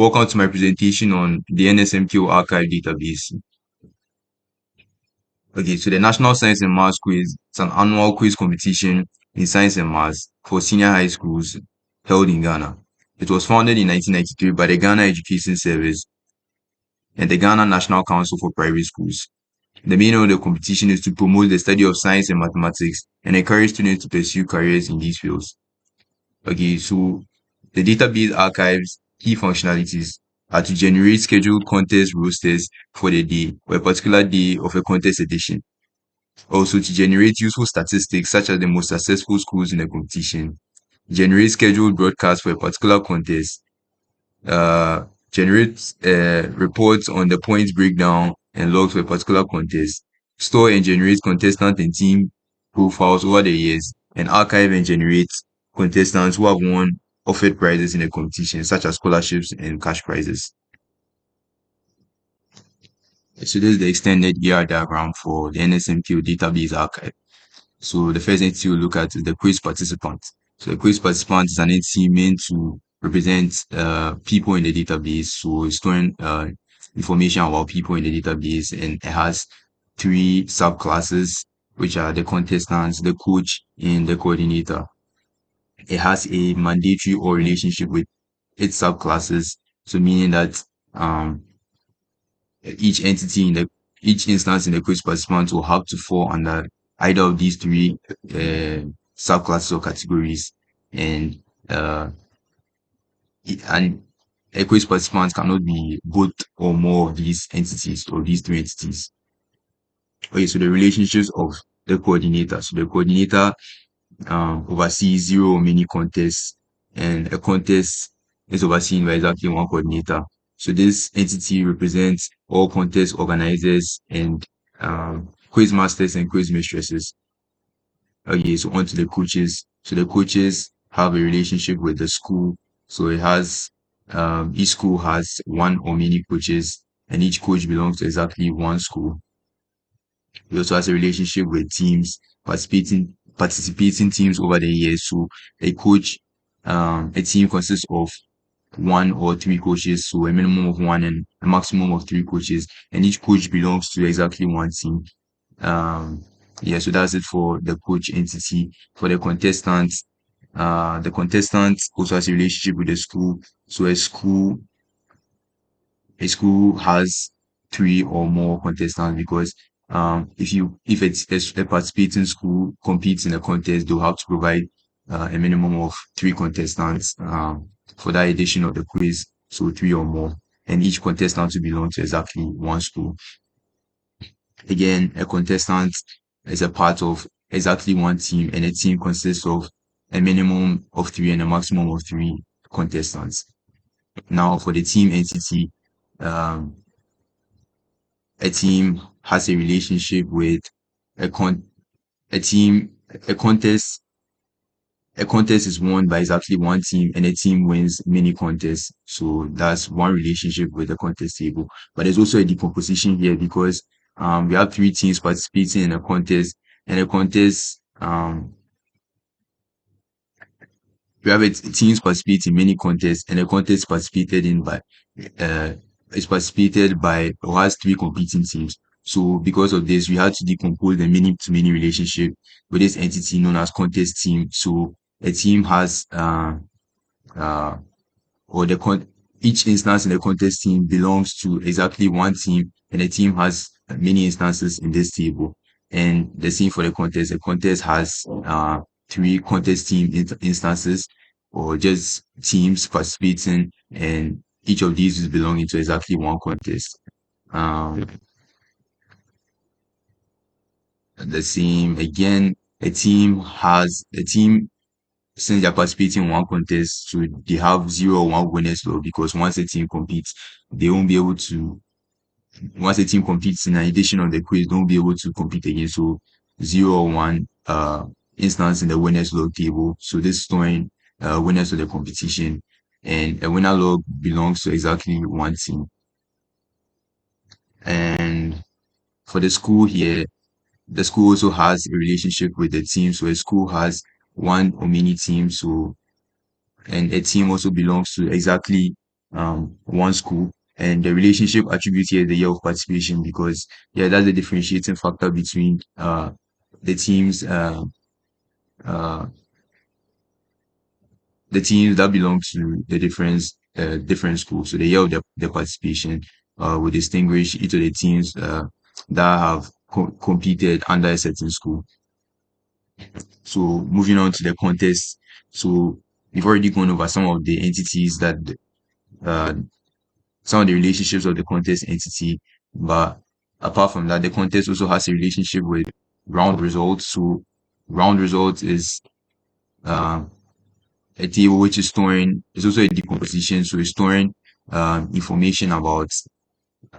Welcome to my presentation on the NSMQ archive database. Okay, so the National Science and Maths Quiz is an annual quiz competition in science and maths for senior high schools held in Ghana. It was founded in 1993 by the Ghana Education Service and the Ghana National Council for Private Schools. The main aim of the competition is to promote the study of science and mathematics and encourage students to pursue careers in these fields. Okay, so the database archives key functionalities are to generate scheduled contest rosters for the day or a particular day of a contest edition. Also to generate useful statistics such as the most successful schools in the competition, generate scheduled broadcasts for a particular contest, uh, generate reports on the points breakdown and logs for a particular contest, store and generate contestant and team profiles over the years, and archive and generate contestants who have won offered prizes in the competition, such as scholarships and cash prizes. So this is the extended ER diagram for the NSMQ database archive. So the first entity we'll look at is the quiz participant. So the quiz participant is an entity meant to represent people in the database. So it's storing information about people in the database, and it has three subclasses, which are the contestants, the coach, and the coordinator. It has a mandatory or relationship with its subclasses. So meaning that um, each entity in the each instance in the quiz participant will have to fall under either of these three subclasses or categories, and uh, and a quiz participant cannot be both or more of these entities or these three entities. Okay, so the relationships of the coordinator. So the coordinator oversees zero or many contests, and a contest is overseen by exactly one coordinator. So this entity represents all contest organizers and quiz masters and quiz mistresses. Okay, so on to the coaches. So the coaches have a relationship with the school. So it has each school has one or many coaches, and each coach belongs to exactly one school. It also has a relationship with teams, participating teams over the years. So a coach, a team consists of one or three coaches, so a minimum of one and a maximum of three coaches, and each coach belongs to exactly one team. Um, yeah, so that's it for the coach entity. For the contestant also has a relationship with the school. So a school has three or more contestants, because if it's a participating school competes in a contest, they'll have to provide a minimum of three contestants for that edition of the quiz, so three or more, and each contestant will belong to exactly one school. Again, a contestant is a part of exactly one team, and a team consists of a minimum of three and a maximum of three contestants. Now, for the team entity, um, a team has a relationship with a con a team a contest a contest is won by exactly one team, and a team wins many contests. So that's one relationship with the contest table. But there's also a decomposition here, because we have three teams participating in a contest, and a contest we have teams participate in many contests, and a contest participated in by uh is participated by or has three competing teams. So because of this, we had to decompose the many to many relationship with this entity known as contest team. So a team has uh or each instance in the contest team belongs to exactly one team, and the team has many instances in this table. And the same for the contest. The contest has three contest team instances, or just teams participating, and each of these is belonging to exactly one contest. Um, the same again. A team, since they're participating in one contest, so they have zero or one winners law, because once a team competes, they won't be able to once a team competes in an edition of the quiz, they won't be able to compete again. So zero or one instance in the winners log table. So this is showing winners of the competition, and a winner log belongs to exactly one team. And for the school here, the school also has a relationship with the team. So a school has one or many teams. So, and a team also belongs to exactly one school. And the relationship attribute here is the year of participation because yeah, that's the differentiating factor between the teams uh, uh the teams that belong to the different schools. So the year of the participation will distinguish each of the teams that have competed under a certain school. So moving on to the contest. So we've already gone over some of the entities that uh, some of the relationships of the contest entity, but apart from that, the contest also has a relationship with round results. So round results is uh, a table which is storing, it's also a decomposition, so it's storing information about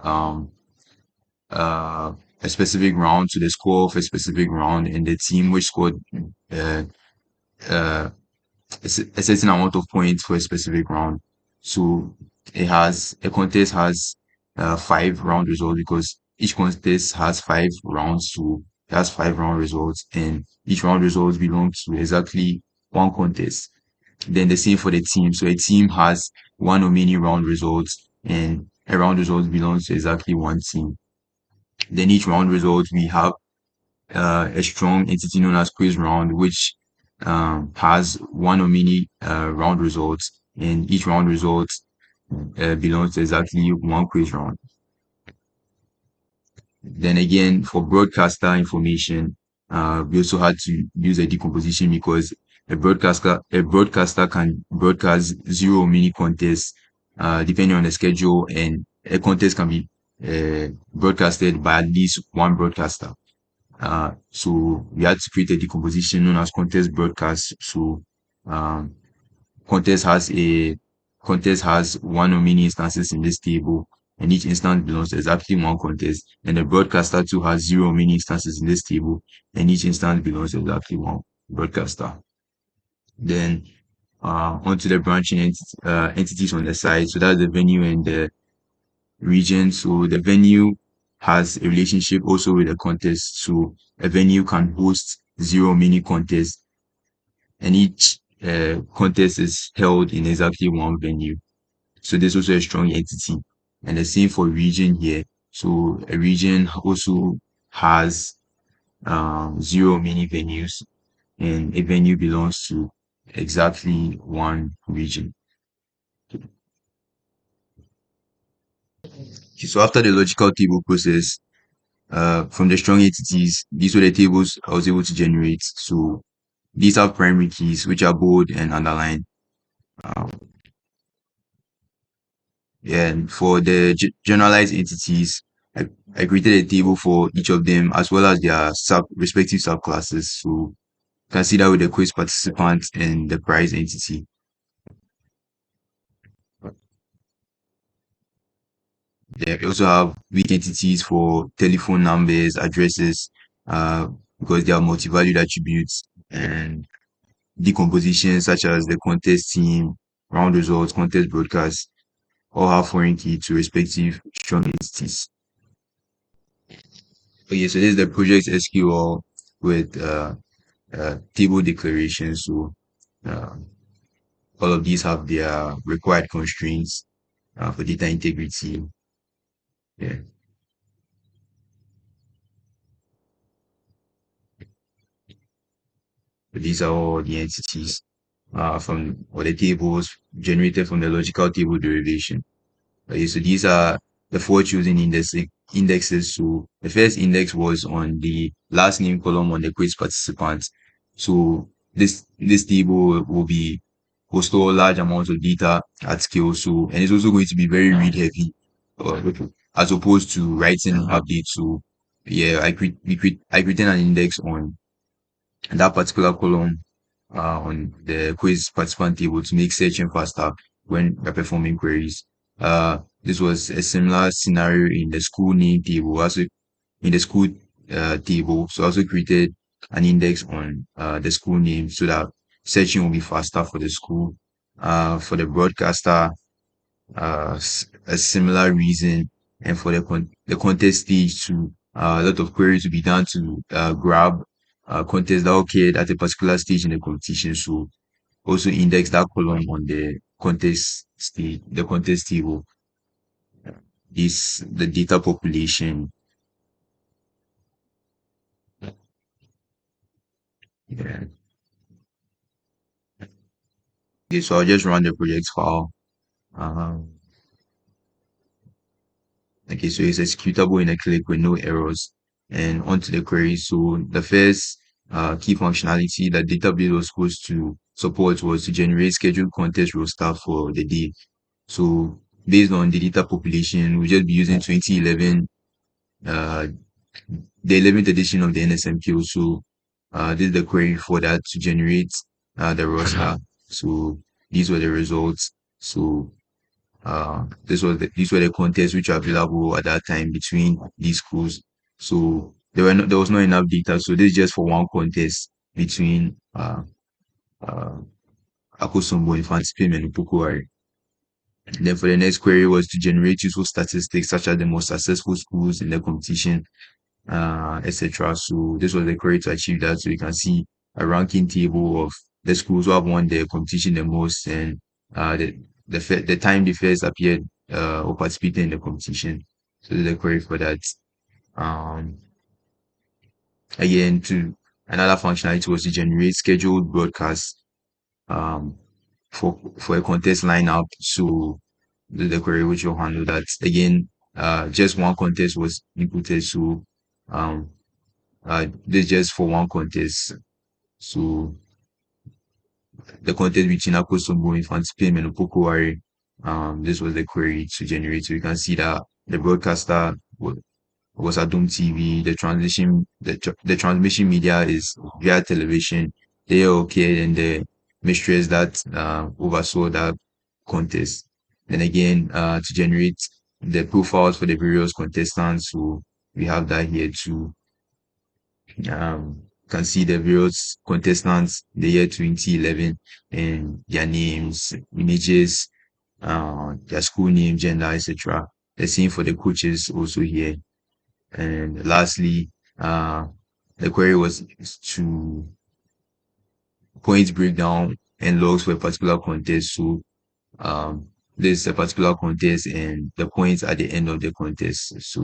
um, uh, a specific round, so the score of a specific round and the team which scored uh, uh, a certain amount of points for a specific round. So a contest has five round results because each contest has five rounds. So it has five round results, and each round results belong to exactly one contest. Then the same for the team. So a team has one or many round results, and a round result belongs to exactly one team. Then each round result we have a strong entity known as quiz round, which has one or many round results, and each round result belongs to exactly one quiz round. Then again, for broadcaster information, we also had to use a decomposition because a broadcaster can broadcast zero mini contests, depending on the schedule, and a contest can be broadcasted by at least one broadcaster. So we had to create a decomposition known as contest broadcast. So um, contest has a contest has one or many instances in this table, and each instance belongs to exactly one contest. And the broadcaster too has zero many instances in this table, and each instance belongs to exactly one broadcaster. Then onto the branching entities on the side. So that's the venue and the region. So the venue has a relationship also with the contest. So a venue can host zero mini contests, and each contest is held in exactly one venue. So there's also a strong entity. And the same for region here. So a region also has zero mini venues, and a venue belongs to exactly one region. Okay, so after the logical table process, from the strong entities, these were the tables I was able to generate. So these have primary keys, which are bold and underlined. Um, and for the generalized entities, I, I created a table for each of them as well as their respective subclasses. So you can see that with the quiz participant and the prize entity. They also have weak entities for telephone numbers, addresses, because they are multi-valued attributes, and decompositions such as the contest team, round results, contest broadcast, all have foreign key to respective strong entities. Okay, so this is the project SQL with table declarations. So uh, all of these have their required constraints for data integrity. Yeah, so these are all the entities from or the tables generated from the logical table derivation. Okay, so these are the four chosen indexes. So the first index was on the last name column on the quiz participants. So this table will store large amounts of data at scale. So and it's also going to be very read heavy, uh, as opposed to writing updates. So yeah, I created an index on that particular column on the quiz participant table to make searching faster when we're performing queries. This was a similar scenario in the school name table, also in the school table. So I also created an index on the school name so that searching will be faster for the school. For the broadcaster, a similar reason, and for the contest stage to a lot of queries to be done to grab contests that occurred at a particular stage in the competition. So also index that column on the contest the contest table. This the data population. Yeah. Okay, so I'll just run the project file. Um, okay, so it's executable in a click with no errors and onto the query. So the first key functionality that database was supposed to support was to generate scheduled contest roster for the day. So based on the data population, we'll just be using 2011, uh, the 11th edition of the NSMQ. So this is the query for that to generate the roster. So these were the results. So these were the contests which are available at that time between these schools. So there was not enough data. So this is just for one contest between uh Akosombo, Infant's Payment, and Pukuari. Then for the next query was to generate useful statistics such as the most successful schools in the competition, etc. So this was the query to achieve that. So you can see a ranking table of the schools who have won the competition the most and the time they first appeared or participated in the competition. So this is the query for that. Um, Again, to another functionality was to generate scheduled broadcasts um for a contest lineup. So the query which will handle that. Again, just one contest was inputted. So um this just for one contest. So the contest between Akosombo, Infant's Payment, and Pokowari. This was the query to generate. So you can see that the broadcaster was Adum TV. The transmission media is via television. They are okay, and the mistress that oversaw that contest. Then again, to generate the profiles for the various contestants. So we have that here too. Can see the various contestants the year 2011 and their names, images, their school name, gender, etc. The same for the coaches also here. And lastly, the query was to points breakdown and logs for a particular contest. So there's a particular contest and the points at the end of the contest. So